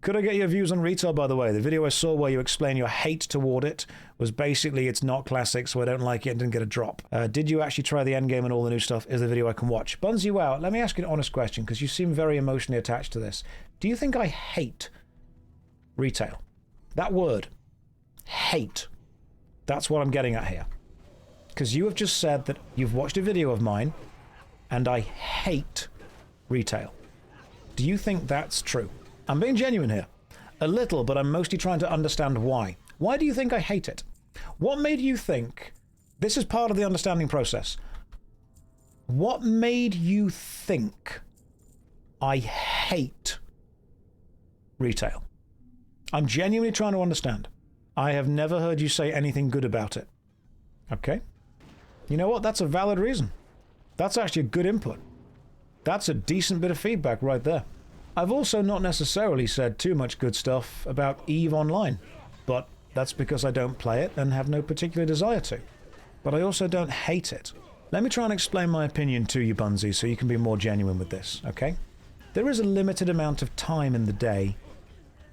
Could I get your views on retail, by the way? The video I saw where you explain your hate toward it was basically it's not classic, so I don't like it and didn't get a drop. Did you actually try the endgame and all the new stuff? Is the video I can watch? Bunsy, wow, let me ask you an honest question, because you seem very emotionally attached to this. Do you think I hate retail? That word, hate, that's what I'm getting at here. Because you have just said that you've watched a video of mine, and I hate retail. Do you think that's true? I'm being genuine here. A little, but I'm mostly trying to understand why. Why do you think I hate it? What made you think... This is part of the understanding process. What made you think I hate retail? I'm genuinely trying to understand. I have never heard you say anything good about it. Okay? You know what? That's a valid reason. That's actually a good input. That's a decent bit of feedback right there. I've also not necessarily said too much good stuff about EVE Online, but that's because I don't play it and have no particular desire to. But I also don't hate it. Let me try and explain my opinion to you, Bunsy, so you can be more genuine with this, okay? There is a limited amount of time in the day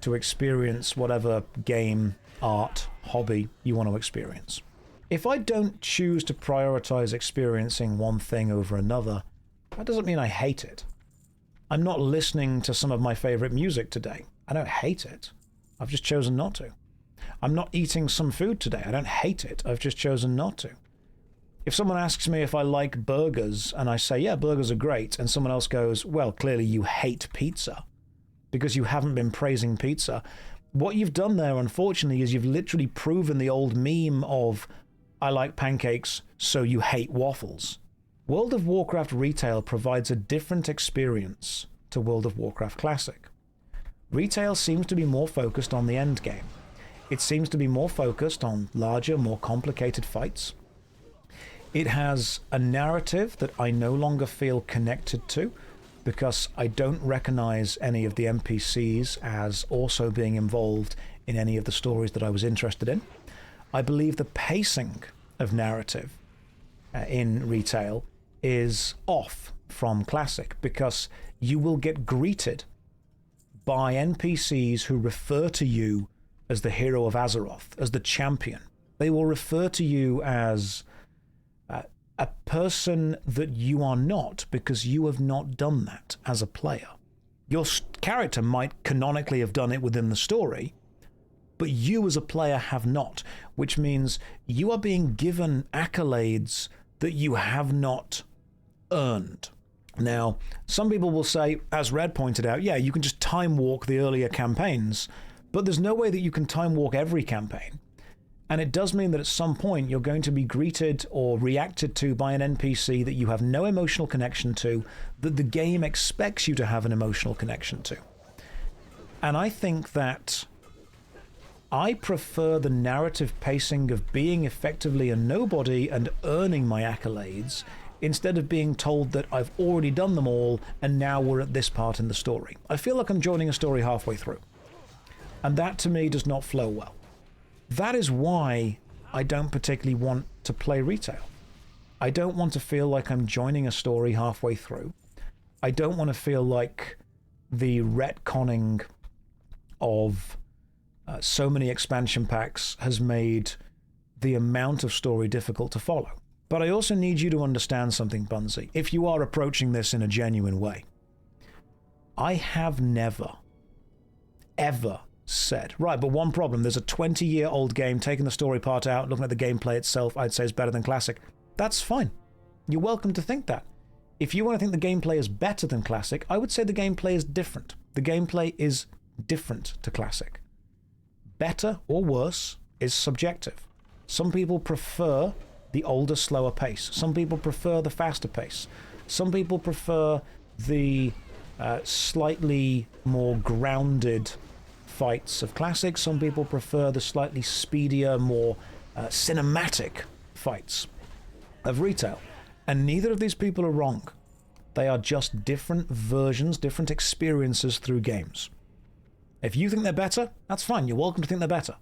to experience whatever game, art, hobby you want to experience. If I don't choose to prioritize experiencing one thing over another, that doesn't mean I hate it. I'm not listening to some of my favorite music today. I don't hate it. I've just chosen not to. I'm not eating some food today. I don't hate it. I've just chosen not to. If someone asks me if I like burgers, and I say, yeah, burgers are great, and someone else goes, well, clearly you hate pizza because you haven't been praising pizza, what you've done there, unfortunately, is you've literally proven the old meme of, I like pancakes, so you hate waffles. World of Warcraft Retail provides a different experience to World of Warcraft Classic. Retail seems to be more focused on the end game. It seems to be more focused on larger, more complicated fights. It has a narrative that I no longer feel connected to because I don't recognize any of the NPCs as also being involved in any of the stories that I was interested in. I believe the pacing of narrative in Retail is off from Classic because you will get greeted by NPCs who refer to you as the hero of Azeroth, as the champion. They will refer to you as a person that you are not because you have not done that as a player. Your character might canonically have done it within the story, but you as a player have not, which means you are being given accolades that you have not earned. Now, some people will say, as Red pointed out, yeah, you can just time walk the earlier campaigns, but there's no way that you can time walk every campaign. And it does mean that at some point you're going to be greeted or reacted to by an NPC that you have no emotional connection to, that the game expects you to have an emotional connection to. And I think that I prefer the narrative pacing of being effectively a nobody and earning my accolades instead of being told that I've already done them all and now we're at this part in the story. I feel like I'm joining a story halfway through. And that to me does not flow well. That is why I don't particularly want to play Retail. I don't want to feel like I'm joining a story halfway through. I don't want to feel like the retconning of so many expansion packs has made the amount of story difficult to follow. But I also need you to understand something, Bunsy, if you are approaching this in a genuine way. I have never, ever said, right, but one problem, there's a 20-year-old game, taking the story part out, looking at the gameplay itself, I'd say is better than Classic. That's fine. You're welcome to think that. If you want to think the gameplay is better than Classic, I would say the gameplay is different. The gameplay is different to Classic. Better or worse is subjective. Some people prefer the older, slower pace. Some people prefer the faster pace. Some people prefer the slightly more grounded fights of Classic. Some people prefer the slightly speedier, more cinematic fights of Retail. And neither of these people are wrong. They are just different versions, different experiences through games. If you think they're better, that's fine. You're welcome to think they're better.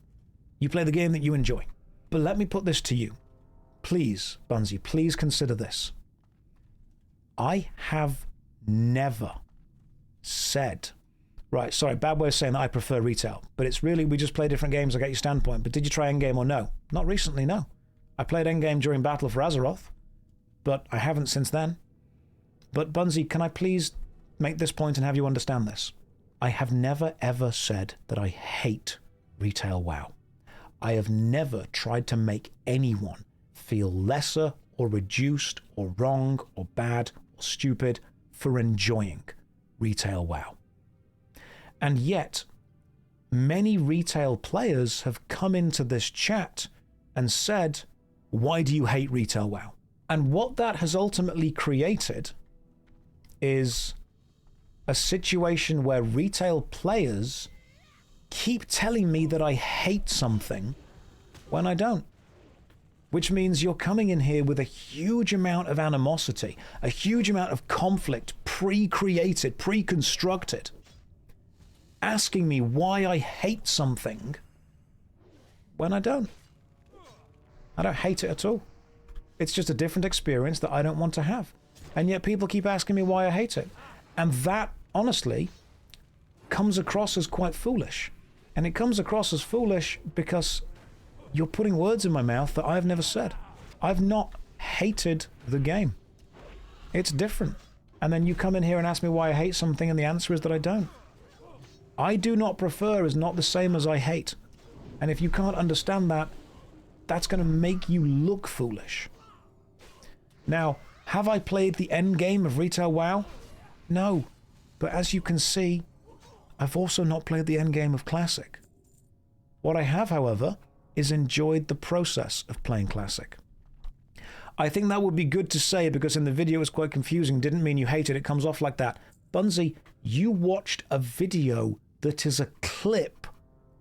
You play the game that you enjoy. But let me put this to you. Please, Bunsy, please consider this. I have never said, Right, sorry, bad way of saying that I prefer retail. But it's really, we just play different games, I get your standpoint. But did you try Endgame or no? Not recently, no. I played Endgame during Battle for Azeroth, but I haven't since then. But Bunzi, can I please make this point and have you understand this? I have never ever said that I hate retail WoW. I have never tried to make anyone feel lesser or reduced or wrong or bad or stupid for enjoying retail WoW. And yet, many retail players have come into this chat and said, why do you hate retail WoW? And what that has ultimately created is a situation where retail players keep telling me that I hate something when I don't. Which means you're coming in here with a huge amount of animosity, a huge amount of conflict, pre-created, pre-constructed, asking me why I hate something when I don't. I don't hate it at all. It's just a different experience that I don't want to have. And yet people keep asking me why I hate it. And that, honestly, comes across as quite foolish. And it comes across as foolish because you're putting words in my mouth that I've never said. I've not hated the game. It's different. And then you come in here and ask me why I hate something, and the answer is that I don't. I do not prefer is not the same as I hate. And if you can't understand that, that's going to make you look foolish. Now, have I played the end game of retail WoW? No. But as you can see, I've also not played the end game of Classic. What I have, however, is enjoyed the process of playing Classic. I think that would be good to say because in the video it was quite confusing. Didn't mean you hated it. It comes off like that. Bunzi, you watched a video that is a clip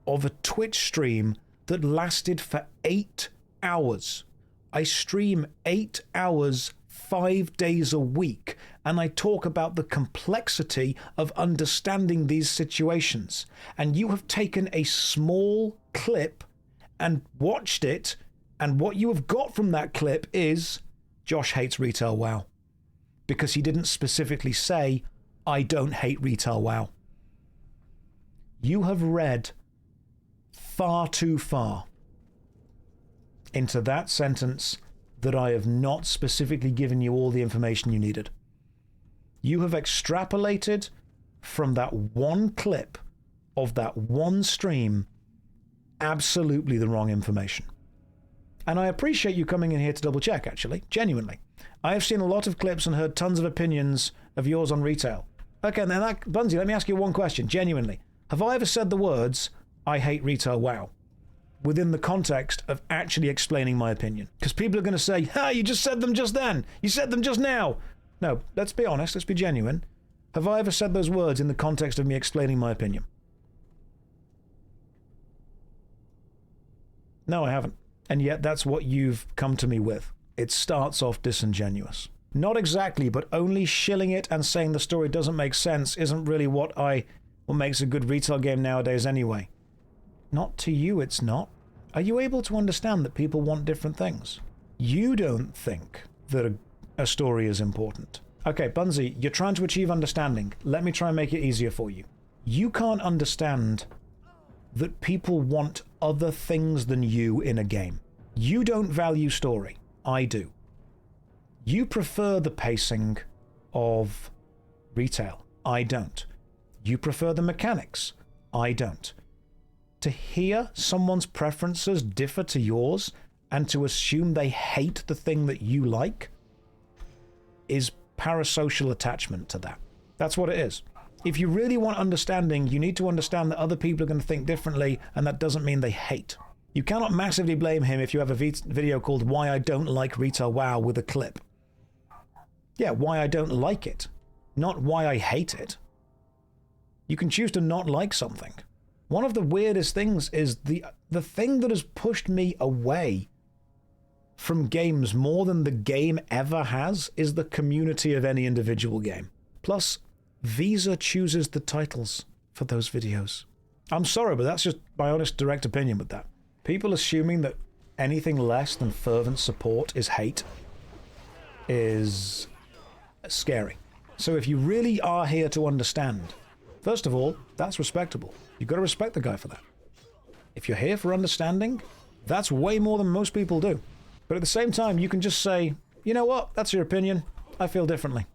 of a Twitch stream that lasted for 8 hours. I stream 8 hours 5 days a week, and I talk about the complexity of understanding these situations. And you have taken a small clip and watched it, and what you have got from that clip is Josh hates retail WoW. Because he didn't specifically say, I don't hate retail WoW. You have read far too far into that sentence that I have not specifically given you all the information you needed. You have extrapolated from that one clip of that one stream absolutely the wrong information. And I appreciate you coming in here to double check, actually, genuinely. I have seen a lot of clips and heard tons of opinions of yours on retail. Okay, then Bunzi, let me ask you one question, genuinely. Have I ever said the words, I hate retail WoW, within the context of actually explaining my opinion? Because people are going to say, ha, you just said them just then. You said them just now. No, let's be honest, let's be genuine. Have I ever said those words in the context of me explaining my opinion? No, I haven't. And yet that's what you've come to me with. It starts off disingenuous. Not exactly, but only shilling it and saying the story doesn't make sense isn't really what makes a good retail game nowadays anyway. Not to you, it's not. Are you able to understand that people want different things? You don't think that a story is important. Okay, Bunzi, you're trying to achieve understanding. Let me try and make it easier for you. You can't understand that people want other things than you in a game. You don't value story. I do. You prefer the pacing of retail. I don't. You prefer the mechanics. I don't. To hear someone's preferences differ to yours and to assume they hate the thing that you like is parasocial attachment to that. That's what it is. If you really want understanding, you need to understand that other people are going to think differently, and that doesn't mean they hate. You cannot massively blame him if you have a video called Why I Don't Like Retail WoW with a clip. Yeah, why I don't like it, not why I hate it. You can choose to not like something. One of the weirdest things is the thing that has pushed me away from games more than the game ever has is the community of any individual game. Plus, Visa chooses the titles for those videos. I'm sorry, but that's just my honest, direct opinion with that. People assuming that anything less than fervent support is hate is scary. So if you really are here to understand, First of all, that's respectable. You've got to respect the guy for that. If you're here for understanding, that's way more than most people do. But at the same time, you can just say, you know what, that's your opinion. I feel differently.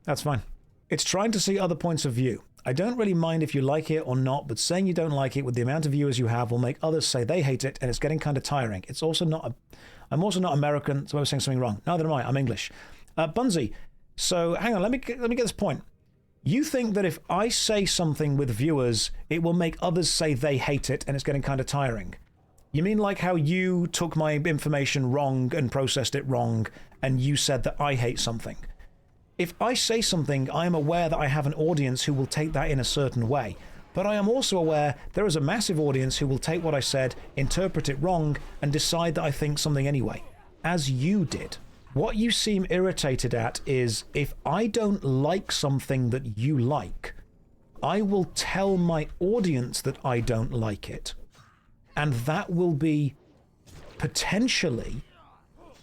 That's fine. It's trying to see other points of view. I don't really mind if you like it or not, but saying you don't like it with the amount of viewers you have will make others say they hate it, and it's getting kind of tiring. It's also not I'm also not American, so I was saying something wrong. Neither am I. I'm English. Bunzi, so hang on, let me get this point. You think that if I say something with viewers, it will make others say they hate it, and it's getting kind of tiring. You mean like how you took my information wrong and processed it wrong, and you said that I hate something? If I say something, I am aware that I have an audience who will take that in a certain way. But I am also aware there is a massive audience who will take what I said, interpret it wrong, and decide that I think something anyway. As you did. What you seem irritated at is, if I don't like something that you like, I will tell my audience that I don't like it. And that will be potentially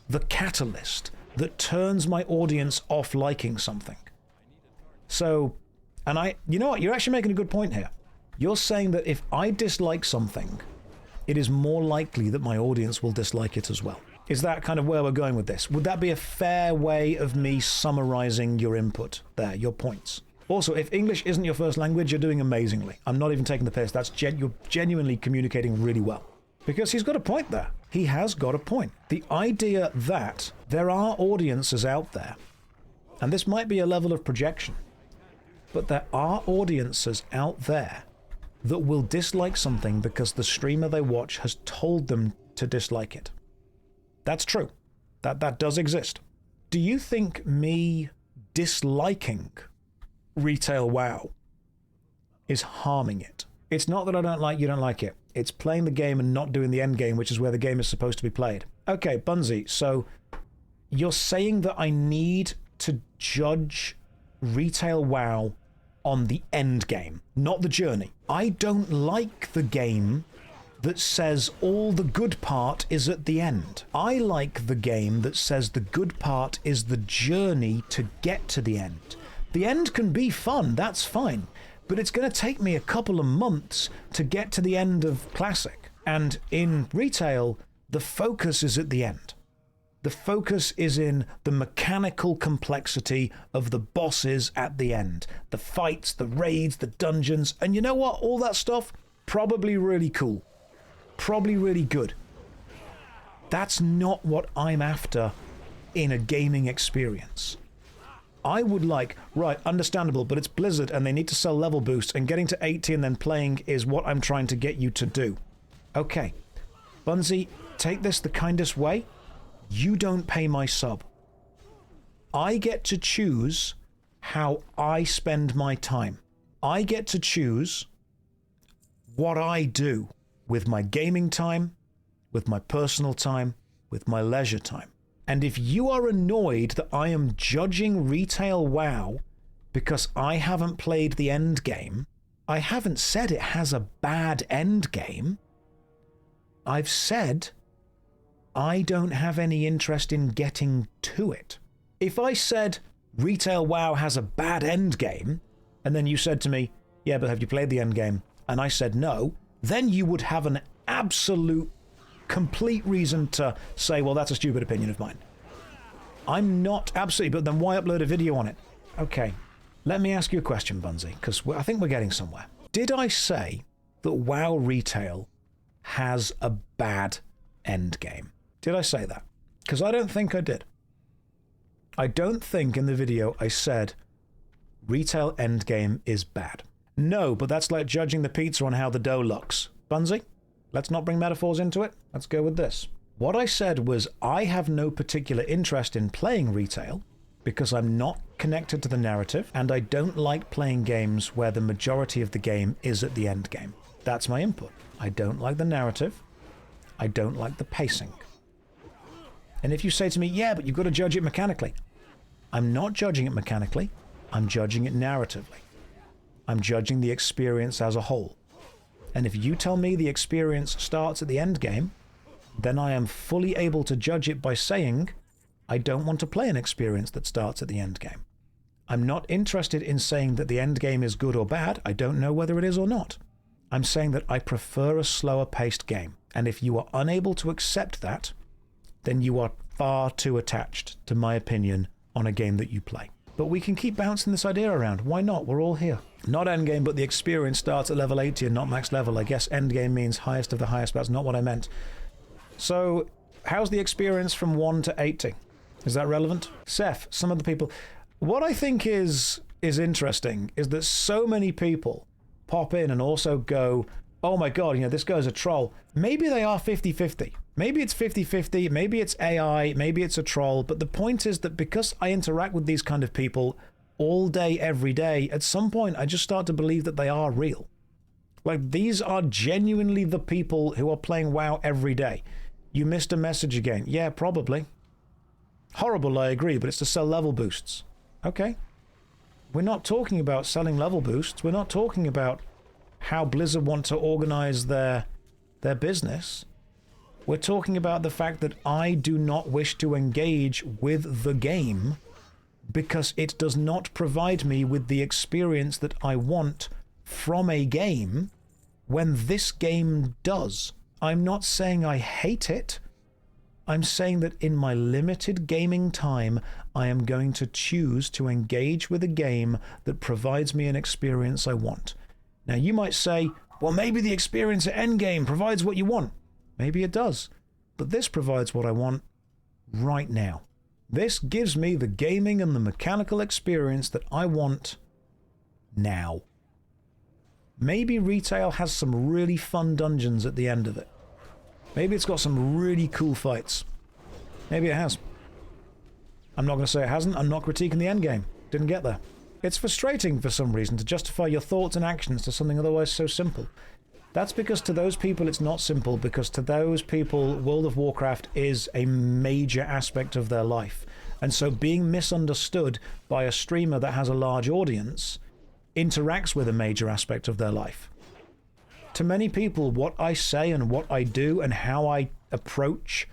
the catalyst that turns my audience off liking something. So, and you know what, you're actually making a good point here. You're saying that if I dislike something, it is more likely that my audience will dislike it as well. Is that kind of where we're going with this? Would that be a fair way of me summarizing your input there, your points? Also, if English isn't your first language, you're doing amazingly. I'm not even taking the piss. You're genuinely communicating really well. Because he's got a point there. He has got a point. The idea that there are audiences out there, and this might be a level of projection, but there are audiences out there that will dislike something because the streamer they watch has told them to dislike it. That's true. That does exist. Do you think me disliking retail WoW is harming it? It's not that I don't like you don't like it. It's playing the game and not doing the end game, which is where the game is supposed to be played. Okay, Bunzi, so you're saying that I need to judge retail WoW on the end game, not the journey. I don't like the game that says all the good part is at the end. I like the game that says the good part is the journey to get to the end. The end can be fun, that's fine, but it's going to take me a couple of months to get to the end of Classic. And in retail, the focus is at the end. The focus is in the mechanical complexity of the bosses at the end. The fights, the raids, the dungeons, and you know what? All that stuff, probably really cool. Probably really good. That's not what I'm after in a gaming experience. I would like, right, understandable, but it's Blizzard and they need to sell level boosts, and getting to 80 and then playing is what I'm trying to get you to do. Okay, Bunzi, take this the kindest way. You don't pay my sub. I get to choose how I spend my time. I get to choose what I do with my gaming time, with my personal time, with my leisure time. And if you are annoyed that I am judging retail WoW because I haven't played the end game, I haven't said it has a bad end game. I've said I don't have any interest in getting to it. If I said retail WoW has a bad end game, and then you said to me, yeah, but have you played the end game? And I said no, then you would have an absolute complete reason to say, well, that's a stupid opinion of mine. I'm not absolutely, but then why upload a video on it? Okay, let me ask you a question, Bunzi, because I think we're getting somewhere. Did I say that WoW retail has a bad end game? Did I say that? Because I don't think I did. I don't think in the video I said retail end game is bad. No, but that's like judging the pizza on how the dough looks. Bunzi, let's not bring metaphors into it. Let's go with this. What I said was I have no particular interest in playing retail because I'm not connected to the narrative, and I don't like playing games where the majority of the game is at the end game. That's my input. I don't like the narrative. I don't like the pacing. And if you say to me, yeah, but you've got to judge it mechanically. I'm not judging it mechanically. I'm judging it narratively. I'm judging the experience as a whole. And if you tell me the experience starts at the end game, then I am fully able to judge it by saying, I don't want to play an experience that starts at the end game. I'm not interested in saying that the end game is good or bad. I don't know whether it is or not. I'm saying that I prefer a slower paced game. And if you are unable to accept that, then you are far too attached to my opinion on a game that you play. But we can keep bouncing this idea around. Why not? We're all here. Not endgame, but the experience starts at level 80 and not max level. I guess endgame means highest of the highest, but that's not what I meant. So, how's the experience from 1 to 80? Is that relevant? Seth, some of the people... What I think is interesting is that so many people pop in and also go, oh my god, you know, this guy's a troll. Maybe they are 50-50. Maybe it's 50-50, maybe it's AI, maybe it's a troll, but the point is that because I interact with these kind of people all day, every day, at some point I just start to believe that they are real. Like, these are genuinely the people who are playing WoW every day. You missed a message again. Yeah, probably. Horrible, I agree, but it's to sell level boosts. Okay. We're not talking about selling level boosts. We're not talking about how Blizzard want to organize their business. We're talking about the fact that I do not wish to engage with the game because it does not provide me with the experience that I want from a game when this game does. I'm not saying I hate it. I'm saying that in my limited gaming time, I am going to choose to engage with a game that provides me an experience I want. Now, you might say, well, maybe the experience at endgame provides what you want. Maybe it does. But this provides what I want right now. This gives me the gaming and the mechanical experience that I want now. Maybe retail has some really fun dungeons at the end of it. Maybe it's got some really cool fights. Maybe it has. I'm not going to say it hasn't. I'm not critiquing the endgame. Didn't get there. It's frustrating for some reason to justify your thoughts and actions to something otherwise so simple. That's because to those people it's not simple, because to those people World of Warcraft is a major aspect of their life. And so being misunderstood by a streamer that has a large audience interacts with a major aspect of their life. To many people, what I say and what I do and how I approach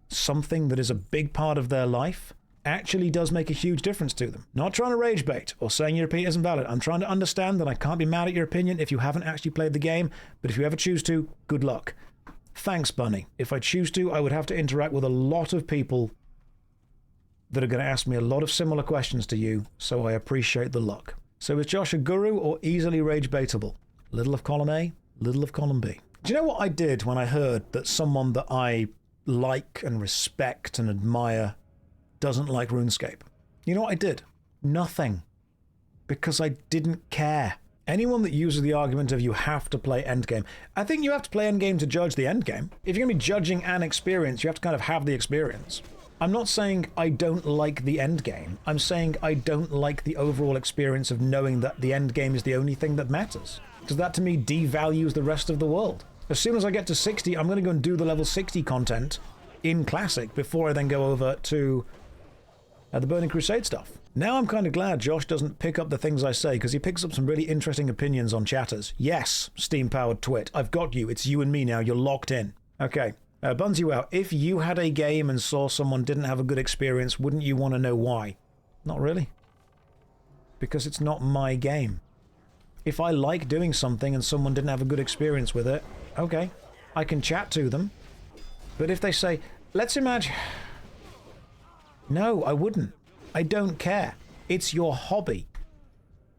something that is a big part of their life actually does make a huge difference to them. Not trying to rage bait or saying your opinion isn't valid. I'm trying to understand that I can't be mad at your opinion if you haven't actually played the game, but if you ever choose to, good luck. Thanks, Bunny. If I choose to, I would have to interact with a lot of people that are going to ask me a lot of similar questions to you, so I appreciate the luck. So is Josh a guru or easily rage baitable? Little of column A, little of column B. Do you know what I did when I heard that someone that I like and respect and admire doesn't like RuneScape? You know what I did? Nothing. Because I didn't care. Anyone that uses the argument of you have to play endgame, I think you have to play endgame to judge the endgame. If you're going to be judging an experience, you have to kind of have the experience. I'm not saying I don't like the endgame. I'm saying I don't like the overall experience of knowing that the endgame is the only thing that matters. Because that to me devalues the rest of the world. As soon as I get to 60, I'm going to go and do the level 60 content in Classic before I then go over to the Burning Crusade stuff. Now I'm kind of glad Josh doesn't pick up the things I say, because he picks up some really interesting opinions on chatters. Yes, steam-powered twit. I've got you. It's you and me now. You're locked in. Okay. Bunsy Wow, if you had a game and saw someone didn't have a good experience, wouldn't you want to know why? Not really. Because it's not my game. If I like doing something and someone didn't have a good experience with it, okay, I can chat to them. But if they say, let's imagine... No, I wouldn't. I don't care. It's your hobby.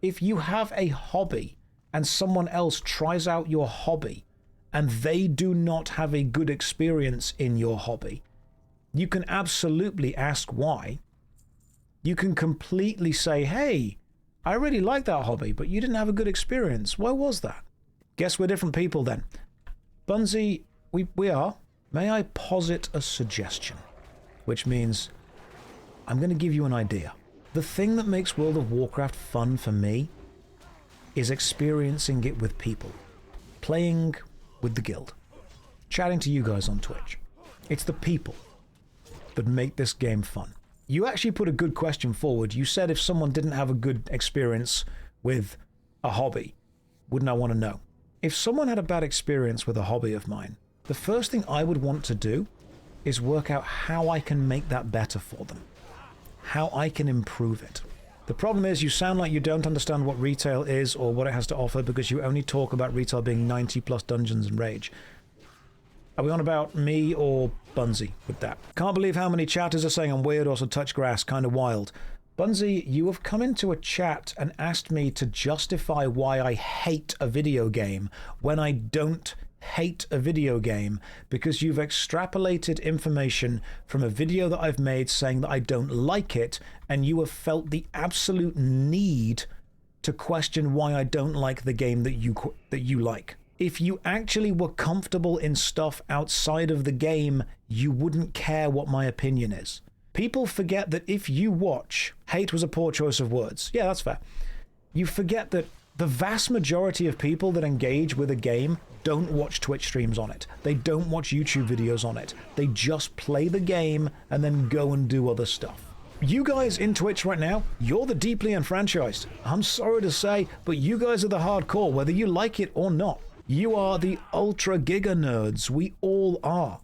If you have a hobby and someone else tries out your hobby and they do not have a good experience in your hobby, you can absolutely ask why. You can completely say, hey, I really like that hobby, but you didn't have a good experience. Why was that? Guess we're different people then. Bunsy, we are. May I posit a suggestion? Which means I'm going to give you an idea. The thing that makes World of Warcraft fun for me is experiencing it with people. Playing with the guild. Chatting to you guys on Twitch. It's the people that make this game fun. You actually put a good question forward. You said if someone didn't have a good experience with a hobby, wouldn't I want to know? If someone had a bad experience with a hobby of mine, the first thing I would want to do is work out how I can make that better for them. How I can improve it. The problem is you sound like you don't understand what retail is or what it has to offer because you only talk about retail being 90 plus dungeons and rage. Are we on about me or Bunzy with that? Can't believe how many chatters are saying I'm weird or should touch grass, kind of wild. Bunzy, you have come into a chat and asked me to justify why I hate a video game when I don't hate a video game because you've extrapolated information from a video that I've made saying that I don't like it, and you have felt the absolute need to question why I don't like the game that you like. If you actually were comfortable in stuff outside of the game, you wouldn't care what my opinion is. People forget that if you watch, hate was a poor choice of words. Yeah, that's fair. You forget that the vast majority of people that engage with a game don't watch Twitch streams on it. They don't watch YouTube videos on it. They just play the game and then go and do other stuff. You guys in Twitch right now, you're the deeply enfranchised. I'm sorry to say, but you guys are the hardcore, whether you like it or not. You are the ultra giga nerds. We all are.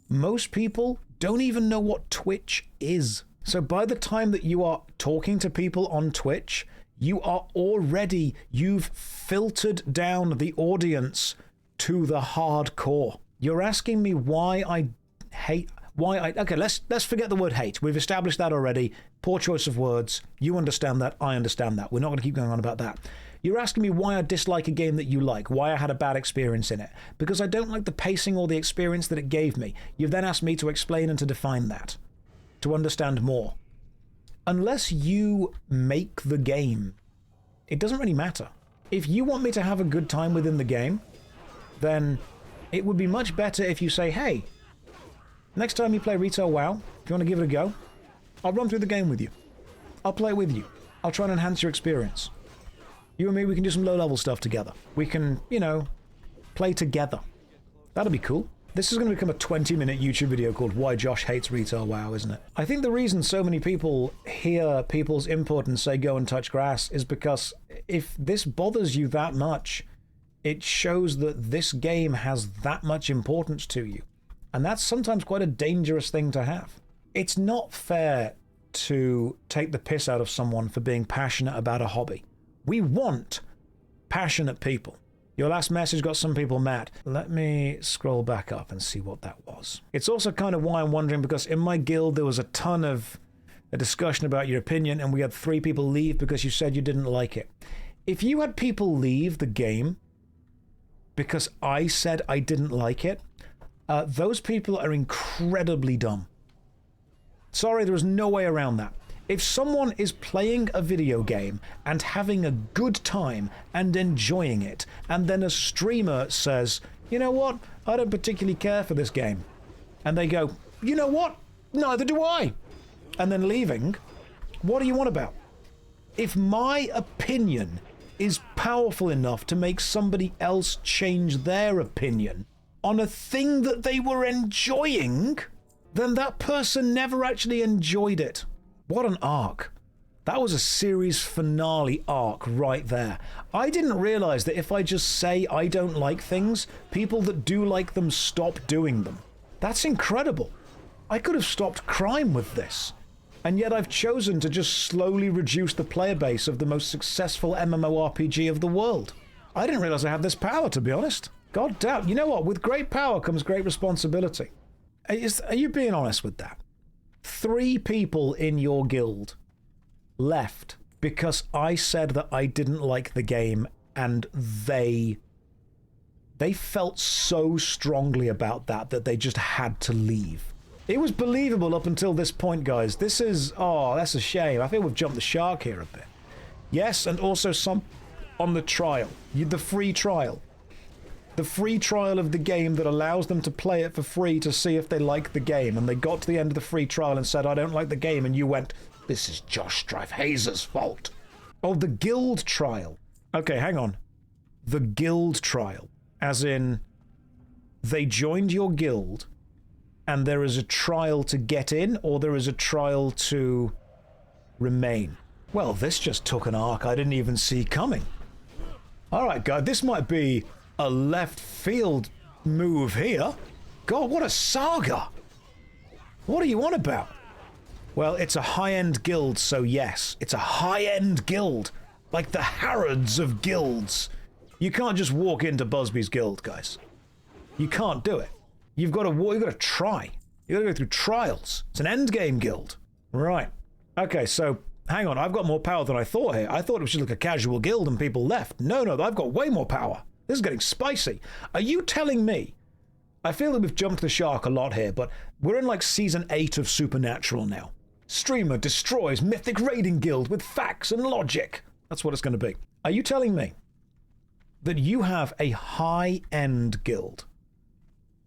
Most people don't even know what Twitch is. So by the time that you are talking to people on Twitch, you've filtered down the audience to the hardcore. You're asking me why I hate, okay, let's forget the word hate. We've established that already. Poor choice of words. You understand that, I understand that. We're not going to keep going on about that. You're asking me why I dislike a game that you like, why I had a bad experience in it. Because I don't like the pacing or the experience that it gave me. You've then asked me to explain and to define that, to understand more. Unless you make the game, it doesn't really matter. If you want me to have a good time within the game, then it would be much better if you say, hey, next time you play Retail WoW, if you want to give it a go, I'll run through the game with you. I'll play it with you. I'll try and enhance your experience. You and me, we can do some low-level stuff together. We can, you know, play together. That'll be cool. This is going to become a 20-minute YouTube video called Why Josh Hates Retail WoW, isn't it? I think the reason so many people hear people's input and say go and touch grass is because if this bothers you that much, it shows that this game has that much importance to you. And that's sometimes quite a dangerous thing to have. It's not fair to take the piss out of someone for being passionate about a hobby. We want passionate people. Your last message got some people mad. Let me scroll back up and see what that was. It's also kind of why I'm wondering, because in my guild there was a ton of a discussion about your opinion, and we had 3 people leave because you said you didn't like it. If you had people leave the game because I said I didn't like it, those people are incredibly dumb. Sorry, there is no way around that. If someone is playing a video game and having a good time and enjoying it, and then a streamer says, you know what, I don't particularly care for this game, and they go, you know what, neither do I, and then leaving, what do you want about? If my opinion is powerful enough to make somebody else change their opinion on a thing that they were enjoying, then that person never actually enjoyed it. What an arc. That was a series finale arc right there. I didn't realize that if I just say I don't like things, people that do like them stop doing them. That's incredible. I could have stopped crime with this. And yet I've chosen to just slowly reduce the player base of the most successful MMORPG of the world. I didn't realize I had this power, to be honest. God damn. You know what? With great power comes great responsibility. Are you being honest with that? 3 people in your guild left because I said that I didn't like the game, and they felt so strongly about that they just had to leave. It was believable up until this point, guys. This is, oh, that's a shame. I think we've jumped the shark here a bit. Yes, and also some on the trial, the free trial. The free trial of the game that allows them to play it for free to see if they like the game. And they got to the end of the free trial and said, I don't like the game. And you went, this is JoshStrifeHayes' fault. Oh, the guild trial. Okay, hang on. The guild trial. As in, they joined your guild and there is a trial to get in, or there is a trial to remain. Well, this just took an arc I didn't even see coming. All right, guys, this might be a left field move here. God, what a saga. What are you on about? Well, it's a high-end guild, so yes. It's a high-end guild. Like the Harrods of guilds. You can't just walk into Busby's guild, guys. You can't do it. You've got to try. You've got to go through trials. It's an endgame guild. Right. Okay, so hang on. I've got more power than I thought here. I thought it was just like a casual guild and people left. No, I've got way more power. This is getting spicy. Are you telling me? I feel that we've jumped the shark a lot here, but we're in like season 8 of Supernatural now. Streamer destroys mythic raiding guild with facts and logic. That's what it's going to be. Are you telling me that you have a high-end guild,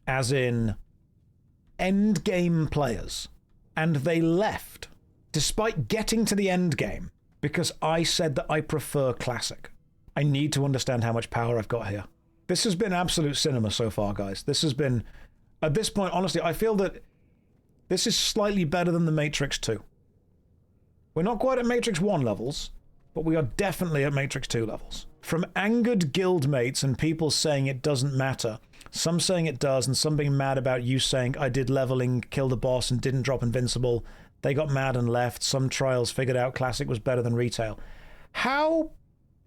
as in endgame players, and they left despite getting to the end game because I said that I prefer classic? I need to understand how much power I've got here. This has been absolute cinema so far, guys. This has been, at this point, honestly, I feel that this is slightly better than the Matrix 2. We're not quite at Matrix 1 levels, but we are definitely at Matrix 2 levels. From angered guildmates and people saying it doesn't matter, some saying it does, and some being mad about you saying I did leveling, killed a boss, and didn't drop invincible. They got mad and left. Some trials figured out classic was better than retail. How?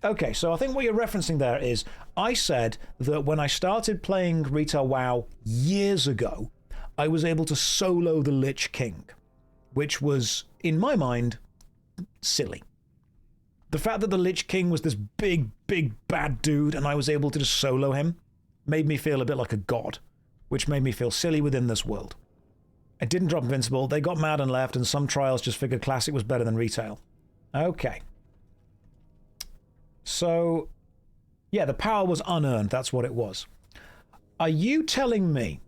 Okay, so I think what you're referencing there is I said that when I started playing retail WoW years ago, I was able to solo the Lich King, which was, in my mind, silly. The fact that the Lich King was this big, bad dude and I was able to just solo him made me feel a bit like a god, which made me feel silly within this world. I didn't drop invincible, they got mad and left, and some trials just figured classic was better than retail. Okay. So, yeah, the power was unearned, that's what it was. Are you telling me,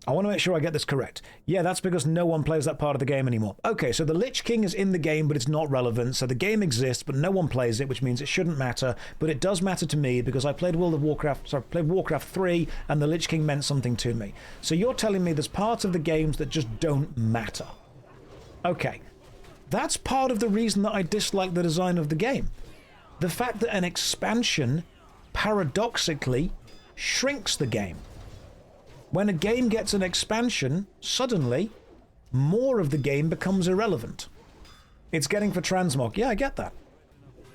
I want to make sure I get this correct. Yeah, that's because no one plays that part of the game anymore. Okay, so the Lich King is in the game, but it's not relevant. So the game exists, but no one plays it, which means it shouldn't matter. But it does matter to me because I played played Warcraft 3, and the Lich King meant something to me. So you're telling me there's parts of the games that just don't matter. Okay, that's part of the reason that I dislike the design of the game. The fact that an expansion, paradoxically, shrinks the game. When a game gets an expansion, suddenly, more of the game becomes irrelevant. It's getting for transmog. Yeah, I get that.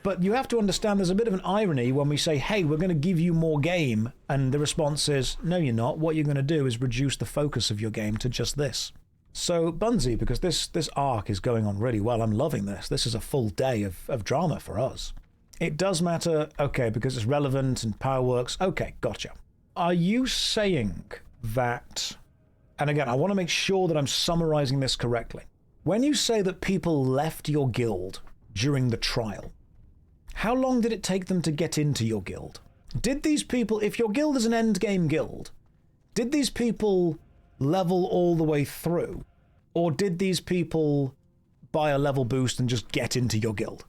But you have to understand there's a bit of an irony when we say, hey, we're going to give you more game, and the response is, no, you're not. What you're going to do is reduce the focus of your game to just this. So, Bunzi, because this arc is going on really well, I'm loving this. This is a full day of drama for us. It does matter, okay, because it's relevant and power works. Okay, gotcha. Are you saying that, and again, I want to make sure that I'm summarizing this correctly. When you say that people left your guild during the trial, how long did it take them to get into your guild? Did these people, if your guild is an endgame guild, did these people level all the way through? Or did these people buy a level boost and just get into your guild?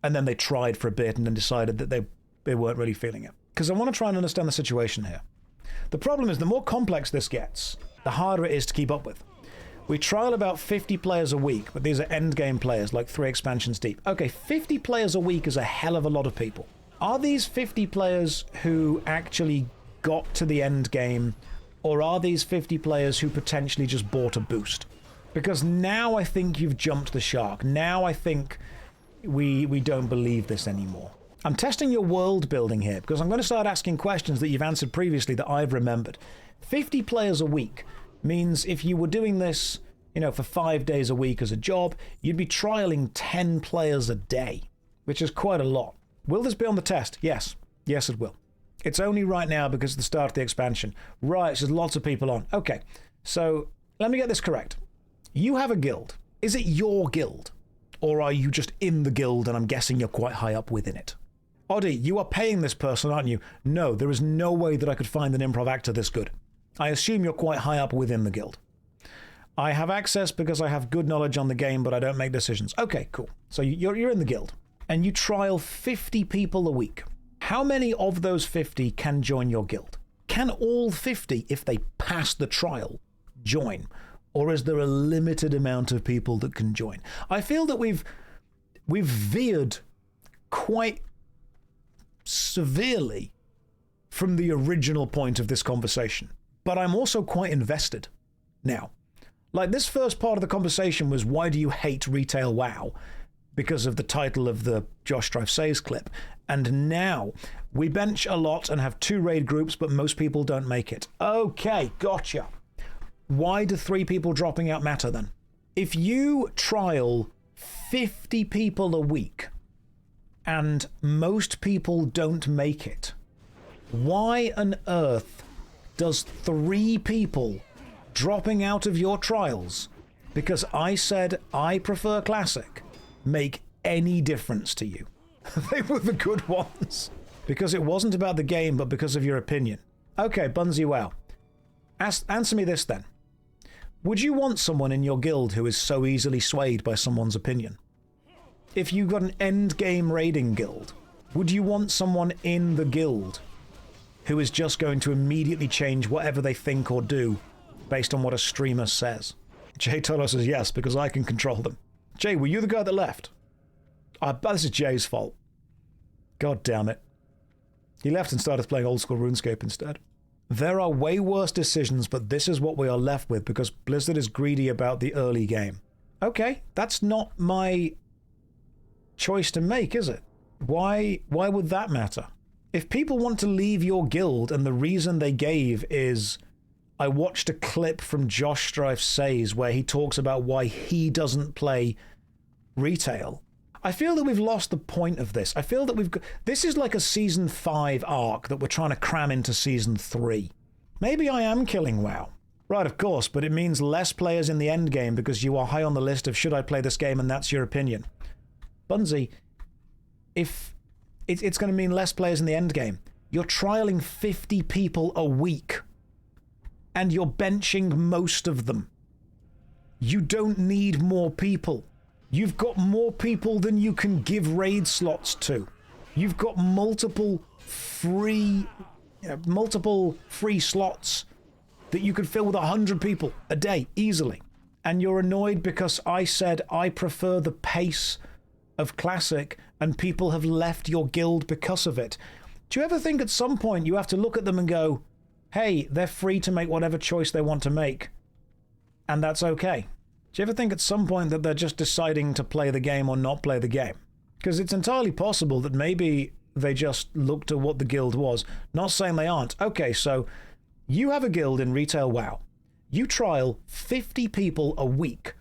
And then they tried for a bit and then decided that they weren't really feeling it. Because I want to try and understand the situation here. The problem is the more complex this gets, the harder it is to keep up with. We trial about 50 players a week, but these are endgame players, like 3 expansions deep. Okay, 50 players a week is a hell of a lot of people. Are these 50 players who actually got to the end game, or are these 50 players who potentially just bought a boost? Because now I think you've jumped the shark. Now I think we don't believe this anymore. I'm testing your world building here because I'm going to start asking questions that you've answered previously that I've remembered. 50 players a week means if you were doing this, for 5 days a week as a job, you'd be trialing 10 players a day, which is quite a lot. Will this be on the test? Yes. Yes, it will. It's only right now because of the start of the expansion. Right, so there's lots of people on. Okay, so let me get this correct. You have a guild. Is it your guild? Or are you just in the guild and I'm guessing you're quite high up within it? Oddie, you are paying this person, aren't you? No, there is no way that I could find an improv actor this good. I assume you're quite high up within the guild. I have access because I have good knowledge on the game, but I don't make decisions. Okay, cool. So you're in the guild, and you trial 50 people a week. How many of those 50 can join your guild? Can all 50, if they pass the trial, join? Or is there a limited amount of people that can join? I feel that we've veered quite severely from the original point of this conversation. But I'm also quite invested now. Like, this first part of the conversation was, why do you hate retail WoW? Because of the title of the JoshStrifeHayes clip. And now, we bench a lot and have 2 raid groups, but most people don't make it. Okay, gotcha. Why do 3 people dropping out matter then? If you trial 50 people a week, and most people don't make it, why on earth does 3 people dropping out of your trials because I said I prefer classic make any difference to you? They were the good ones. Because it wasn't about the game, but because of your opinion. Okay, Bunsy Wow. Answer me this then. Would you want someone in your guild who is so easily swayed by someone's opinion? If you've got an endgame raiding guild, would you want someone in the guild who is just going to immediately change whatever they think or do based on what a streamer says? Jay Tolo says yes, because I can control them. Jay, were you the guy that left? This is Jay's fault. God damn it. He left and started playing old school RuneScape instead. There are way worse decisions, but this is what we are left with because Blizzard is greedy about the early game. Okay, that's not my choice to make, is it? Why would that matter? If people want to leave your guild and the reason they gave is, I watched a clip from JoshStrifeHayes where he talks about why he doesn't play retail, I feel that we've lost the point of this. I feel that this is like a season 5 arc that we're trying to cram into season 3. Maybe I am killing WoW. Right, of course, but it means less players in the end game because you are high on the list of should I play this game and that's your opinion. Bunsy, if it's going to mean less players in the end game, you're trialing 50 people a week and you're benching most of them. You don't need more people. You've got more people than you can give raid slots to. You've got multiple free slots that you could fill with 100 people a day easily. And you're annoyed because I said I prefer the pace of classic and people have left your guild because of it. Do you ever think at some point you have to look at them and go, hey, they're free to make whatever choice they want to make, and that's okay? Do you ever think at some point that they're just deciding to play the game or not play the game? Because it's entirely possible that maybe they just looked at what the guild was. Not saying they aren't. Okay, so you have a guild in retail WoW. You trial 50 people a week,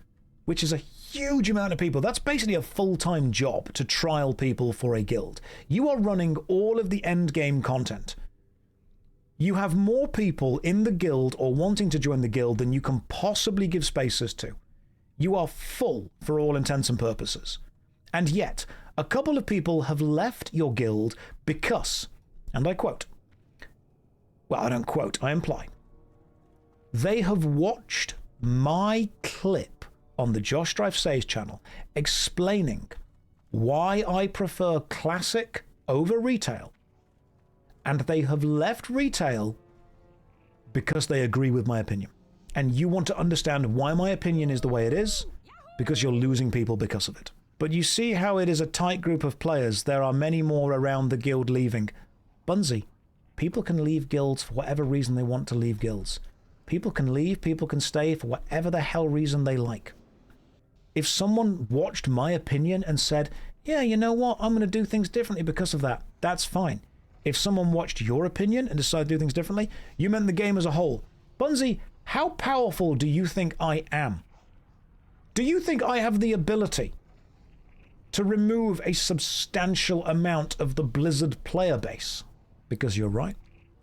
which is a huge amount of people. That's basically a full-time job to trial people for a guild. You are running all of the end game content. You have more people in the guild or wanting to join the guild than you can possibly give spaces to. You are full for all intents and purposes. And yet, a couple of people have left your guild because, and I quote, well, I don't quote, I imply, they have watched my clip on the JoshStrifeHayes channel explaining why I prefer classic over retail, and they have left retail because they agree with my opinion. And you want to understand why my opinion is the way it is, because you're losing people because of it. But you see how it is a tight group of players. There are many more around the guild leaving. Bunsy, people can leave guilds for whatever reason they want to leave guilds. People can leave, people can stay for whatever the hell reason they like. If someone watched my opinion and said, yeah, you know what, I'm going to do things differently because of that, that's fine. If someone watched your opinion and decided to do things differently, you meant the game as a whole. Bunsy, how powerful do you think I am? Do you think I have the ability to remove a substantial amount of the Blizzard player base? Because you're right,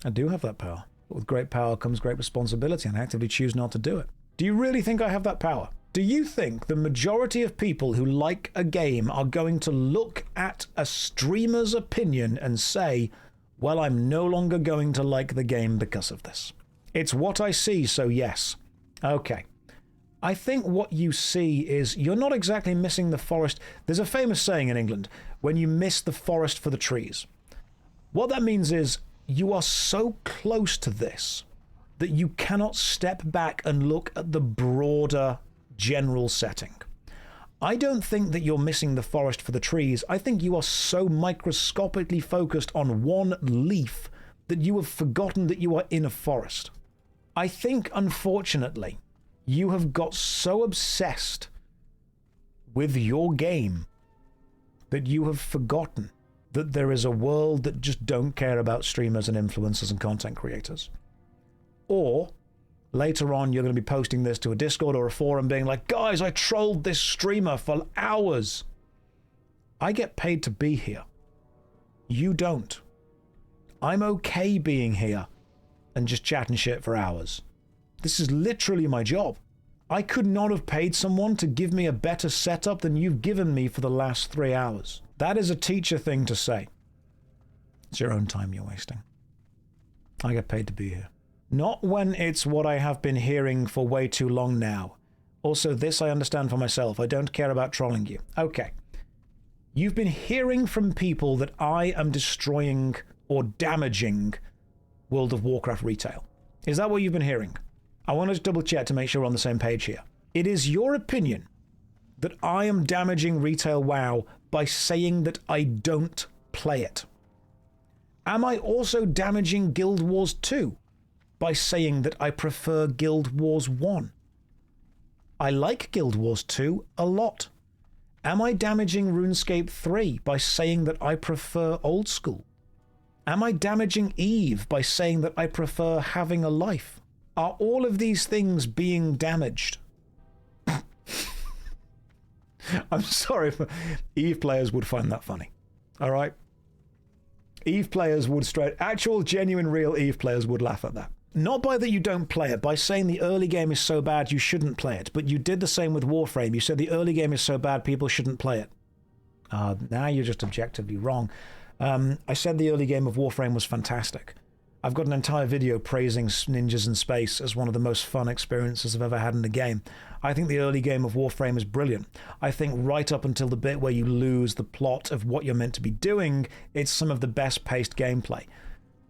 I do have that power. But with great power comes great responsibility, and I actively choose not to do it. Do you really think I have that power? Do you think the majority of people who like a game are going to look at a streamer's opinion and say, well, I'm no longer going to like the game because of this? It's what I see, so yes. Okay. I think what you see is you're not exactly missing the forest. There's a famous saying in England, when you miss the forest for the trees. What that means is you are so close to this that you cannot step back and look at the broader general setting. I don't think that you're missing the forest for the trees. I think you are so microscopically focused on one leaf that you have forgotten that you are in a forest. I think, unfortunately, You have got so obsessed with your game that you have forgotten that there is a world that just don't care about streamers and influencers and content creators. Or later on, you're going to be posting this to a Discord or a forum being like, guys, I trolled this streamer for hours. I get paid to be here. You don't. I'm okay being here and just chatting shit for hours. This is literally my job. I could not have paid someone to give me a better setup than you've given me for the last 3 hours. That is a teacher thing to say. It's your own time you're wasting. I get paid to be here. Not when it's what I have been hearing for way too long now. Also, this I understand for myself. I don't care about trolling you. Okay. You've been hearing from people that I am destroying or damaging World of Warcraft retail. Is that what you've been hearing? I want to double check to make sure we're on the same page here. It is your opinion that I am damaging retail WoW by saying that I don't play it. Am I also damaging Guild Wars 2 by saying that I prefer Guild Wars 1? I like Guild Wars 2 a lot. Am I damaging RuneScape 3 by saying that I prefer old school? Am I damaging Eve by saying that I prefer having a life? Are all of these things being damaged? I'm sorry, but Eve players would find that funny. All right? Eve players would actual, genuine, real Eve players would laugh at that. Not by that you don't play it, by saying the early game is so bad you shouldn't play it. But you did the same with Warframe. You said the early game is so bad people shouldn't play it. Now you're just objectively wrong. I said the early game of Warframe was fantastic. I've got an entire video praising ninjas in space as one of the most fun experiences I've ever had in a game. I think the early game of Warframe is brilliant. I think right up until the bit where you lose the plot of what you're meant to be doing, it's some of the best paced gameplay.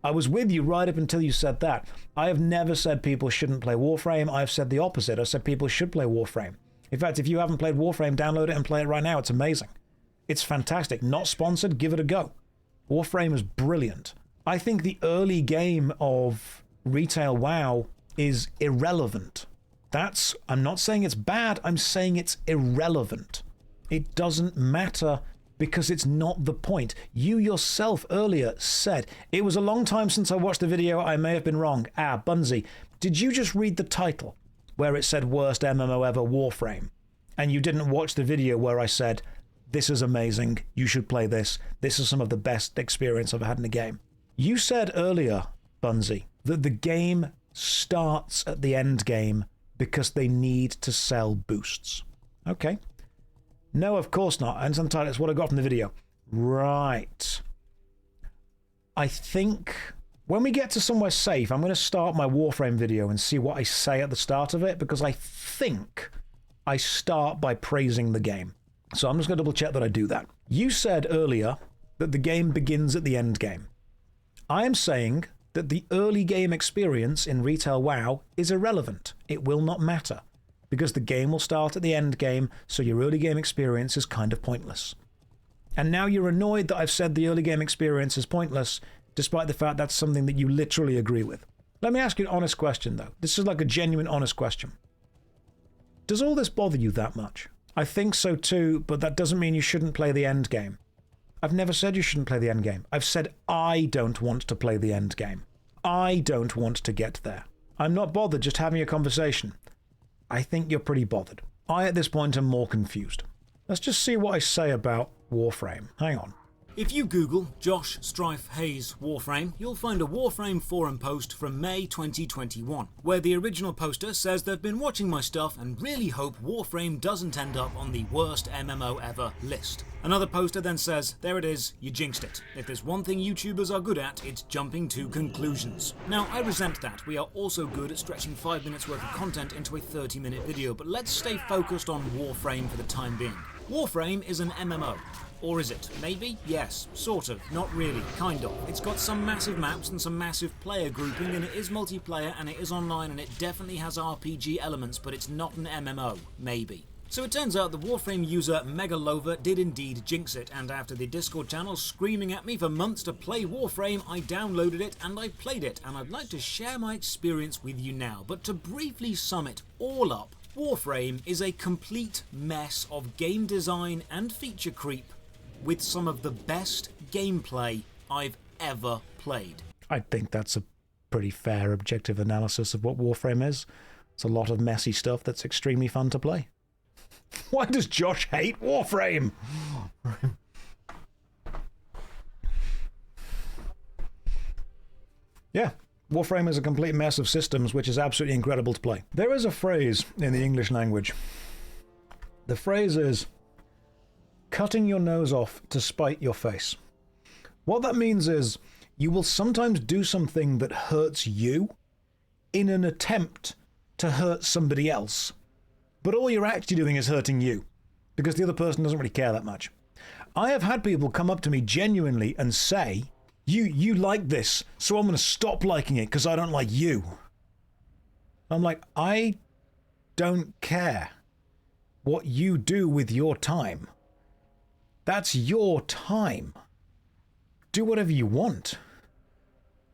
I was with you right up until you said that. I have never said people shouldn't play Warframe. I've said the opposite. I said people should play Warframe. In fact, if you haven't played Warframe, download it and play it right now. It's amazing. It's fantastic. Not sponsored, give it a go. Warframe is brilliant. I think the early game of retail WoW is irrelevant. I'm not saying it's bad, I'm saying it's irrelevant. It doesn't matter because it's not the point. You yourself earlier said, it was a long time since I watched the video, I may have been wrong. Bunsey, did you just read the title where it said worst MMO ever, Warframe? And you didn't watch the video where I said, this is amazing, you should play this. This is some of the best experience I've had in a game. You said earlier, Bunsey, that the game starts at the end game because they need to sell boosts. Okay. No, of course not. And sometimes it's what I got from the video. Right. I think when we get to somewhere safe, I'm going to start my Warframe video and see what I say at the start of it, because I think I start by praising the game. So I'm just going to double check that I do that. You said earlier that the game begins at the end game. I am saying that the early game experience in retail WoW is irrelevant. It will not matter, because the game will start at the end game, so your early game experience is kind of pointless. And now you're annoyed that I've said the early game experience is pointless, despite the fact that's something that you literally agree with. Let me ask you an honest question, though. This is like a genuine honest question. Does all this bother you that much? I think so too, but that doesn't mean you shouldn't play the end game. I've never said you shouldn't play the end game. I've said I don't want to play the end game. I don't want to get there. I'm not bothered just having a conversation. I think you're pretty bothered. I, at this point, am more confused. Let's just see what I say about Warframe. Hang on. If you Google JoshStrifeHayes Warframe, you'll find a Warframe forum post from May 2021, where the original poster says they've been watching my stuff and really hope Warframe doesn't end up on the worst MMO ever list. Another poster then says, there it is, you jinxed it. If there's one thing YouTubers are good at, it's jumping to conclusions. Now, I resent that. We are also good at stretching 5 minutes worth of content into a 30-minute video, but let's stay focused on Warframe for the time being. Warframe is an MMO. Or is it? Maybe? Yes. Sort of. Not really. Kind of. It's got some massive maps and some massive player grouping, and it is multiplayer and it is online and it definitely has RPG elements, but it's not an MMO. Maybe. So it turns out the Warframe user Megalover did indeed jinx it, and after the Discord channel screaming at me for months to play Warframe, I downloaded it and I played it, and I'd like to share my experience with you now. But to briefly sum it all up, Warframe is a complete mess of game design and feature creep, with some of the best gameplay I've ever played. I think that's a pretty fair, objective analysis of what Warframe is. It's a lot of messy stuff that's extremely fun to play. Why does Josh hate Warframe? Yeah, Warframe is a complete mess of systems, which is absolutely incredible to play. There is a phrase in the English language. The phrase is, cutting your nose off to spite your face. What that means is, you will sometimes do something that hurts you in an attempt to hurt somebody else. But all you're actually doing is hurting you, because the other person doesn't really care that much. I have had people come up to me genuinely and say, you like this, so I'm going to stop liking it because I don't like you. I'm like, I don't care what you do with your time. That's your time. Do whatever you want.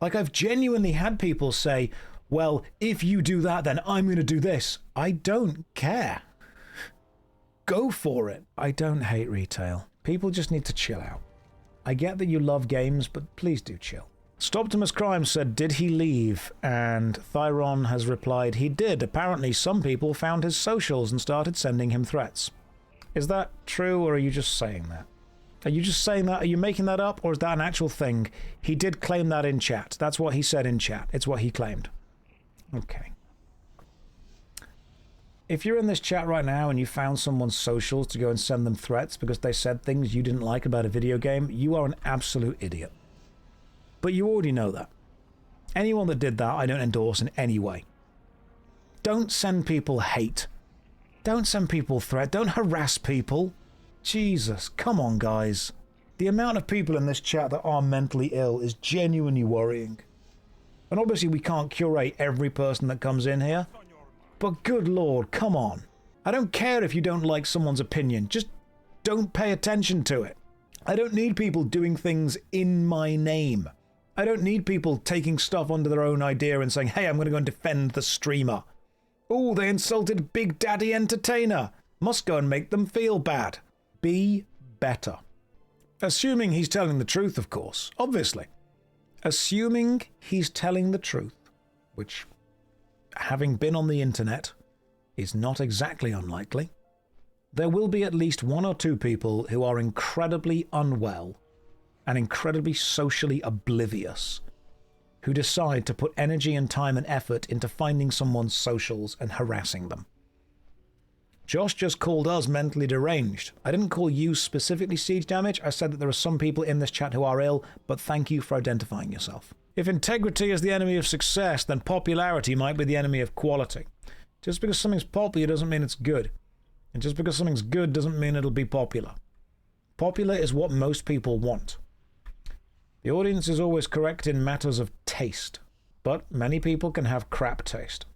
Like, I've genuinely had people say, well, if you do that, then I'm going to do this. I don't care. Go for it. I don't hate retail. People just need to chill out. I get that you love games, but please do chill. Stoptimus Crime said, did he leave? And Thyron has replied, he did. Apparently some people found his socials and started sending him threats. Is that true, or are you just saying that? Are you just saying that? Are you making that up, or is that an actual thing? He did claim that in chat. That's what he said in chat. It's what he claimed. Okay. If you're in this chat right now and you found someone's socials to go and send them threats because they said things you didn't like about a video game, you are an absolute idiot. But you already know that. Anyone that did that, I don't endorse in any way. Don't send people hate. Don't send people threat. Don't harass people. Jesus, come on, guys. The amount of people in this chat that are mentally ill is genuinely worrying. And obviously we can't curate every person that comes in here. But good lord, come on. I don't care if you don't like someone's opinion. Just don't pay attention to it. I don't need people doing things in my name. I don't need people taking stuff under their own idea and saying, hey, I'm going to go and defend the streamer. Oh, they insulted Big Daddy Entertainer. Must go and make them feel bad. Be better. Assuming he's telling the truth, of course. Obviously. Assuming he's telling the truth, which, having been on the internet, is not exactly unlikely, there will be at least one or two people who are incredibly unwell and incredibly socially oblivious, who decide to put energy and time and effort into finding someone's socials and harassing them. Josh just called us mentally deranged. I didn't call you specifically Siege Damage. I said that there are some people in this chat who are ill, but thank you for identifying yourself. If integrity is the enemy of success, then popularity might be the enemy of quality. Just because something's popular doesn't mean it's good. And just because something's good doesn't mean it'll be popular. Popular is what most people want. The audience is always correct in matters of taste, but many people can have crap taste.